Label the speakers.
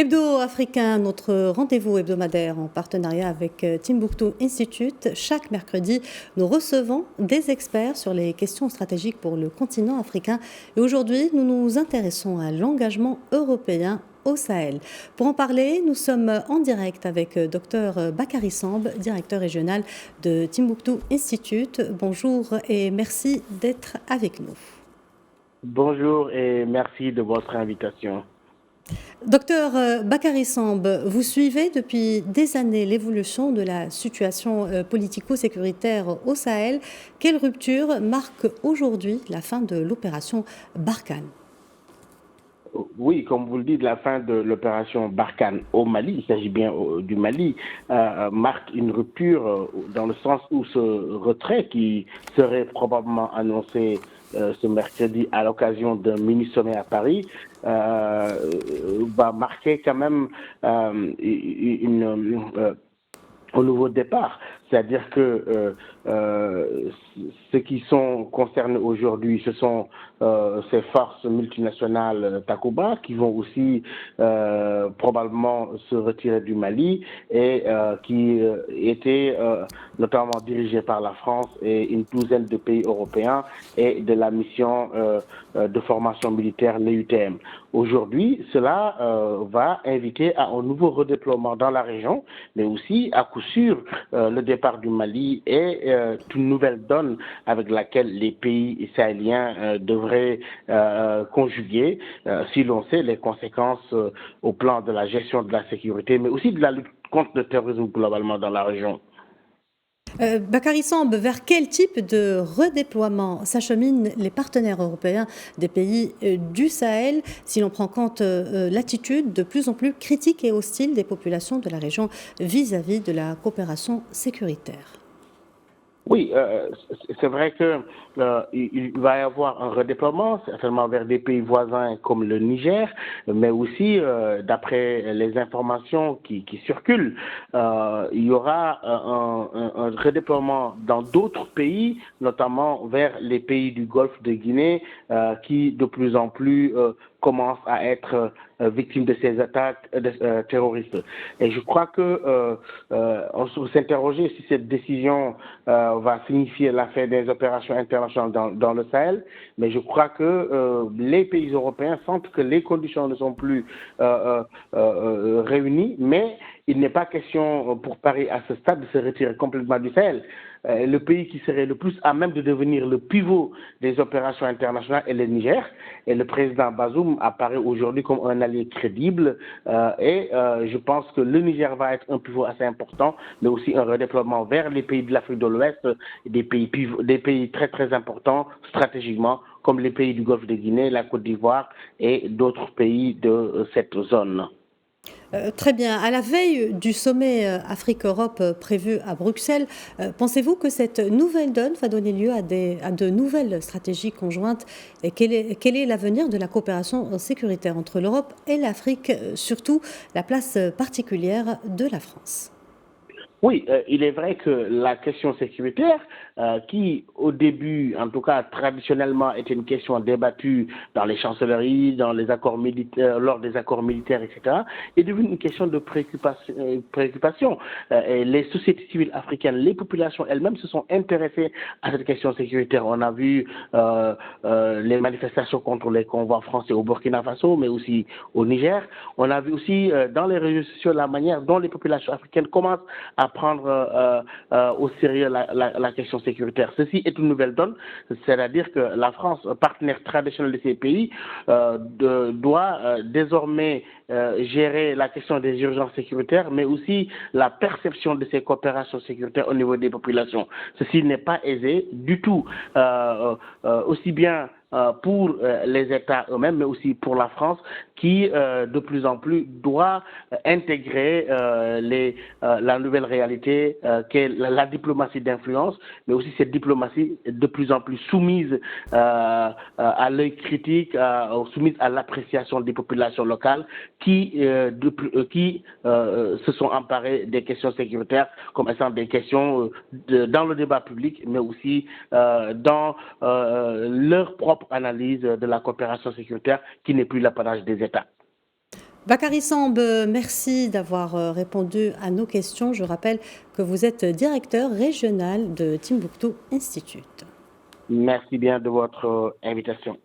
Speaker 1: Hebdo africain, notre rendez-vous hebdomadaire en partenariat avec Timbuktu Institute. Chaque mercredi, nous recevons des experts sur les questions stratégiques pour le continent africain. Et aujourd'hui, nous nous intéressons à l'engagement européen au Sahel. Pour en parler, nous sommes en direct avec Dr Bakary Samb, directeur régional de Timbuktu Institute. Bonjour et merci d'être avec nous.
Speaker 2: Bonjour et merci de votre invitation.
Speaker 1: Docteur Bakary Samb, vous suivez depuis des années l'évolution de la situation politico-sécuritaire au Sahel. Quelle rupture marque aujourd'hui la fin de l'opération Barkhane?
Speaker 2: Oui, comme vous le dites, la fin de l'opération Barkhane au Mali, il s'agit bien du Mali, marque une rupture dans le sens où ce retrait qui serait probablement annoncé ce mercredi à l'occasion d'un mini-sommet à Paris va marquer quand même au nouveau départ. C'est-à-dire que ceux qui sont concernés aujourd'hui, ce sont ces forces multinationales Takuba qui vont aussi probablement se retirer du Mali et qui étaient notamment dirigées par la France et une douzaine de pays européens et de la mission de formation militaire, l'EUTM. Aujourd'hui, cela va inviter à un nouveau redéploiement dans la région, mais aussi à coup sûr le départ du Mali est une nouvelle donne avec laquelle les pays sahéliens devraient conjuguer si l'on sait les conséquences au plan de la gestion de la sécurité, mais aussi de la lutte contre le terrorisme globalement dans la région.
Speaker 1: Bakary Samb, vers quel type de redéploiement s'acheminent les partenaires européens des pays du Sahel si l'on prend compte l'attitude de plus en plus critique et hostile des populations de la région vis-à-vis de la coopération sécuritaire?
Speaker 2: Oui, c'est vrai qu'il va y avoir un redéploiement, certainement vers des pays voisins comme le Niger, mais aussi, d'après les informations qui circulent, il y aura un redéploiement dans d'autres pays, notamment vers les pays du Golfe de Guinée, qui de plus en plus commencent à être victimes de ces attaques terroristes. Et je crois que on peut s'interroger si cette décision va signifier la fin des opérations internationales dans le Sahel, mais je crois que les pays européens sentent que les conditions ne sont plus réunies, mais il n'est pas question pour Paris à ce stade de se retirer complètement du Sahel. Le pays qui serait le plus à même de devenir le pivot des opérations internationales est le Niger. Et le président Bazoum apparaît aujourd'hui comme un allié crédible. Je pense que le Niger va être un pivot assez important, mais aussi un redéploiement vers les pays de l'Afrique de l'Ouest, des pays très très importants stratégiquement, comme les pays du Golfe de Guinée, la Côte d'Ivoire et d'autres pays de cette zone.
Speaker 1: Très bien. À la veille du sommet Afrique-Europe prévu à Bruxelles, pensez-vous que cette nouvelle donne va donner lieu à de nouvelles stratégies conjointes? Et quel est l'avenir de la coopération sécuritaire entre l'Europe et l'Afrique, surtout la place particulière de la France?
Speaker 2: Oui, il est vrai que la question sécuritaire, qui au début, en tout cas traditionnellement, était une question débattue dans les chancelleries, dans les accords militaires, lors des accords militaires, etc., est devenue une question de préoccupation. Et les sociétés civiles africaines, les populations elles-mêmes se sont intéressées à cette question sécuritaire. On a vu les manifestations contre les convois français au Burkina Faso, mais aussi au Niger. On a vu aussi dans les réseaux sociaux la manière dont les populations africaines commencent à prendre au sérieux la question sécuritaire. Ceci est une nouvelle donne, c'est-à-dire que la France, partenaire traditionnel de ces pays, doit désormais gérer la question des urgences sécuritaires, mais aussi la perception de ces coopérations sécuritaires au niveau des populations. Ceci n'est pas aisé du tout, aussi bien pour les États eux-mêmes, mais aussi pour la France, qui de plus en plus doit intégrer la nouvelle réalité qu'est la diplomatie d'influence, mais aussi cette diplomatie de plus en plus soumise à l'œil critique, soumise à l'appréciation des populations locales qui se sont emparées des questions sécuritaires comme étant des questions dans le débat public, mais aussi dans leur propre analyse de la coopération sécuritaire qui n'est plus l'apanage des États.
Speaker 1: Bakary Samb, merci d'avoir répondu à nos questions. Je rappelle que vous êtes directeur régional de Timbuktu Institute.
Speaker 2: Merci bien de votre invitation.